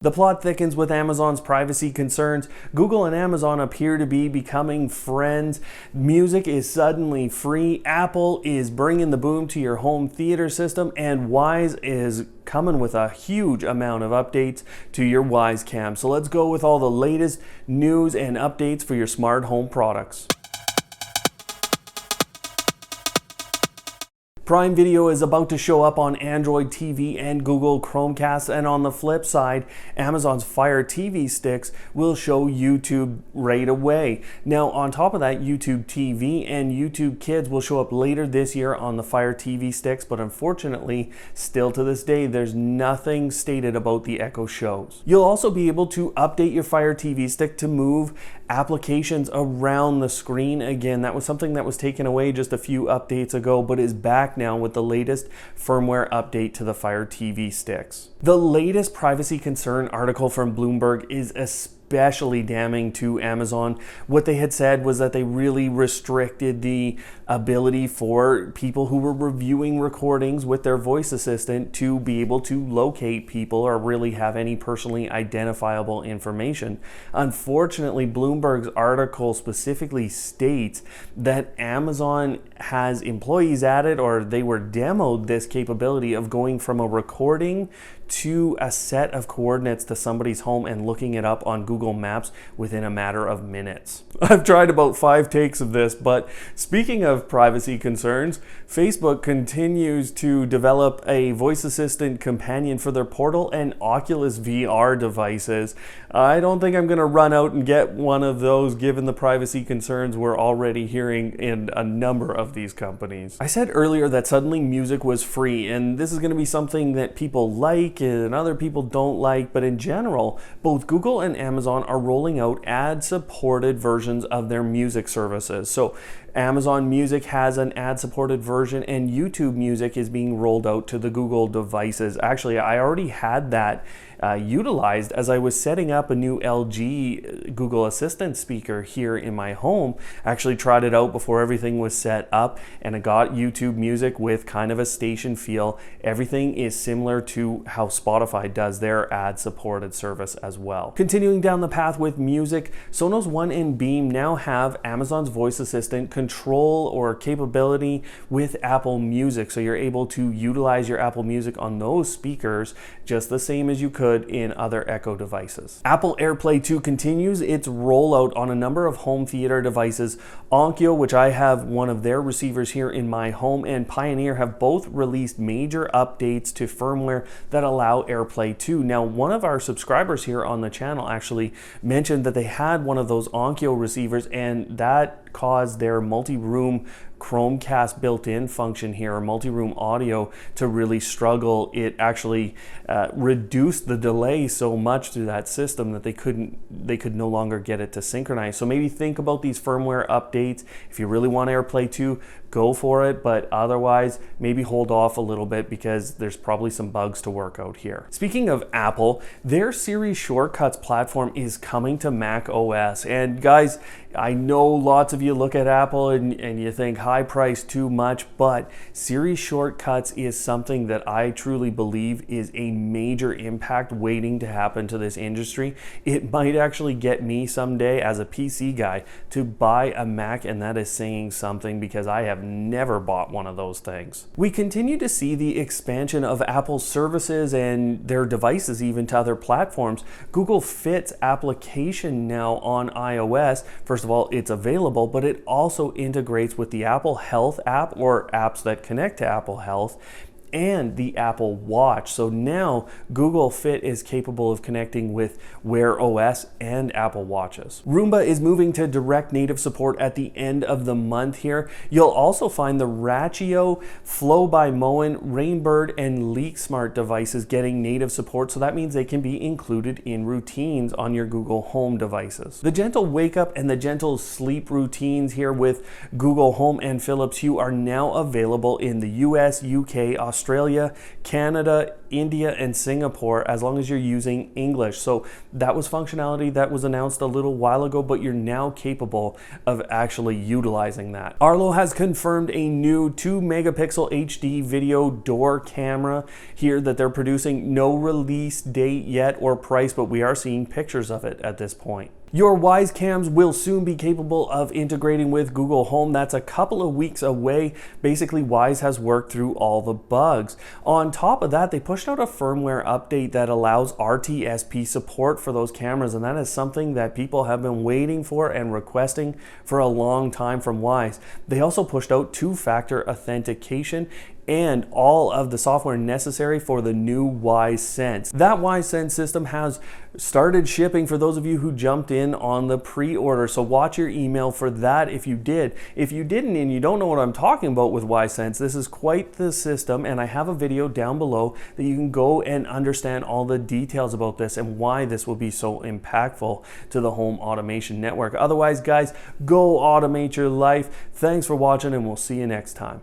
The plot thickens with Amazon's privacy concerns. Google and Amazon appear to be becoming friends. Music is suddenly free. Apple is bringing the boom to your home theater system, and Wise is coming with a huge amount of updates to your Wise Cam. So let's go with all the latest news and updates for your smart home products. Prime Video is about to show up on Android TV and Google Chromecast, and on the flip side, Amazon's Fire TV sticks will show YouTube right away. Now, on top of that, YouTube TV and YouTube Kids will show up later this year on the Fire TV sticks, but unfortunately, still to this day, there's nothing stated about the Echo shows. You'll also be able to update your Fire TV stick to move applications around the screen again. That was something that was taken away just a few updates ago, but is back now with the latest firmware update to the Fire TV sticks. The latest privacy concern article from Bloomberg is especially damning to Amazon. What they had said was that they really restricted the ability for people who were reviewing recordings with their voice assistant to be able to locate people or really have any personally identifiable information. Unfortunately, Bloomberg's article specifically states that Amazon has employees at it, or they were demoed this capability of going from a recording to a set of coordinates to somebody's home and looking it up on Google Maps within a matter of minutes. I've tried about 5 takes of this, but speaking of privacy concerns, Facebook continues to develop a voice assistant companion for their Portal and Oculus VR devices. I don't think I'm going to run out and get one of those given the privacy concerns we're already hearing in a number of these companies. I said earlier that suddenly music was free, and this is going to be something that people like and other people don't like, but in general, both Google and Amazon are rolling out ad-supported versions of their music services. So Amazon Music has an ad-supported version, and YouTube Music is being rolled out to the Google devices. Actually, I already had that utilized as I was setting up a new LG Google Assistant speaker here in my home. I actually tried it out before everything was set up, and I got YouTube Music with kind of a station feel. Everything is similar to how Spotify does their ad-supported service as well. Continuing down the path with music, Sonos One and Beam now have Amazon's voice assistant control or capability with Apple Music, so you're able to utilize your Apple Music on those speakers just the same as you could in other Echo devices. Apple AirPlay 2 continues its rollout on a number of home theater devices. Onkyo, which I have one of their receivers here in my home, and Pioneer have both released major updates to firmware that allow AirPlay 2. Now, one of our subscribers here on the channel actually mentioned that they had one of those Onkyo receivers, and that caused their multi-room Chromecast built-in function here, or multi-room audio, to really struggle. It actually reduced the delay so much through that system that they could no longer get it to synchronize. So maybe think about these firmware updates. If you really want AirPlay 2, go for it, but otherwise maybe hold off a little bit because there's probably some bugs to work out here. Speaking of Apple, their Siri Shortcuts platform is coming to Mac OS. And guys, I know lots of you look at Apple and you think high price, too much, but Siri Shortcuts is something that I truly believe is a major impact waiting to happen to this industry. It might actually get me someday as a PC guy to buy a Mac, and that is saying something because I have never bought one of those things. We continue to see the expansion of Apple's services and their devices even to other platforms. Google Fit's application now on iOS, first of all, it's available, but it also integrates with the Apple Health app, or apps that connect to Apple Health, and the Apple Watch. So now Google Fit is capable of connecting with Wear OS and Apple Watches. Roomba is moving to direct native support at the end of the month here. You'll also find the Rachio, Flow by Moen, Rainbird, and Leak Smart devices getting native support, so that means they can be included in routines on your Google Home devices. The gentle wake up and the gentle sleep routines here with Google Home and Philips Hue are now available in the US, UK, Australia, Canada, India, and Singapore, as long as you're using English. So that was functionality that was announced a little while ago, but you're now capable of actually utilizing that. Arlo has confirmed a new 2 megapixel HD video door camera here that they're producing. No release date yet or price, but we are seeing pictures of it at this point. Your Wyze cams will soon be capable of integrating with Google Home. That's a couple of weeks away. Basically, Wyze has worked through all the bugs. On top of that, they pushed out a firmware update that allows RTSP support for those cameras, and that is something that people have been waiting for and requesting for a long time from Wyze. They also pushed out 2-factor authentication and all of the software necessary for the new Wyze Sense. That Wyze Sense system has started shipping for those of you who jumped in on the pre-order, so watch your email for that if you did. If you didn't and you don't know what I'm talking about with Wyze Sense, this is quite the system, and I have a video down below that you can go and understand all the details about this and why this will be so impactful to the home automation network. Otherwise, guys, go automate your life. Thanks for watching, and we'll see you next time.